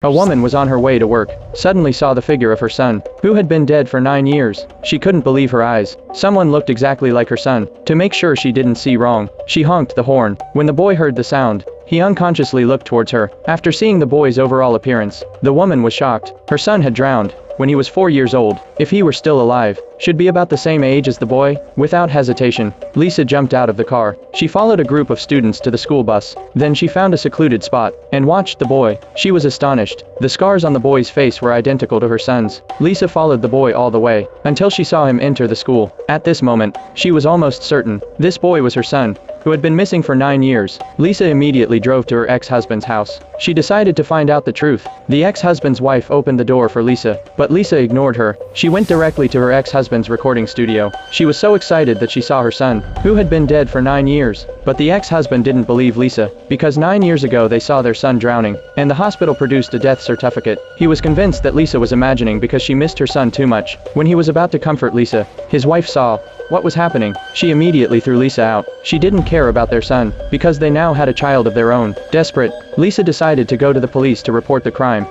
A woman was on her way to work, suddenly saw the figure of her son, who had been dead for 9 years. She couldn't believe her eyes. Someone looked exactly like her son. To make sure she didn't see wrong, she honked the horn. When the boy heard the sound, he unconsciously looked towards her. After seeing the boy's overall appearance, the woman was shocked. Her son had drowned when he was 4 years old. If he were still alive, should be about the same age as the boy. Without hesitation, Lisa jumped out of the car. She followed a group of students to the school bus. Then she found a secluded spot and watched the boy. She was astonished. The scars on the boy's face were identical to her son's. Lisa followed the boy all the way until she saw him enter the school. At this moment, she was almost certain this boy was her son, who had been missing for 9 years. Lisa immediately drove to her ex-husband's house. She decided to find out the truth. The ex-husband's wife opened the door for Lisa, but Lisa ignored her. She went directly to her ex-husband's recording studio. She was so excited that she saw her son, who had been dead for 9 years. But the ex-husband didn't believe Lisa, because 9 years ago they saw their son drowning, and the hospital produced a death certificate. He was convinced that Lisa was imagining because she missed her son too much. When he was about to comfort Lisa, his wife saw what was happening. She immediately threw Lisa out. She didn't care about their son, because they now had a child of their own. Desperate, Lisa decided to go to the police to report the crime.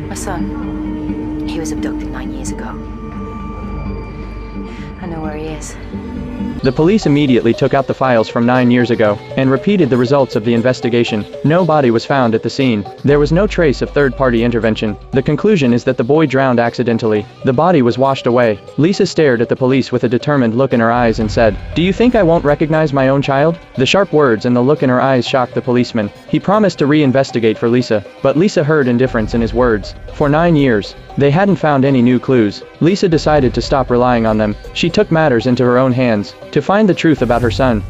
My son, he was abducted 9 years ago. I know where he is. The police immediately took out the files from 9 years ago and repeated the results of the investigation. No body was found at the scene. There was no trace of third-party intervention. The conclusion is that the boy drowned accidentally. The body was washed away. Lisa stared at the police with a determined look in her eyes and said, "Do you think I won't recognize my own child?" The sharp words and the look in her eyes shocked the policeman. He promised to re-investigate for Lisa, but Lisa heard indifference in his words. For 9 years, they hadn't found any new clues. Lisa decided to stop relying on them. She took matters into her own hands to find the truth about her son.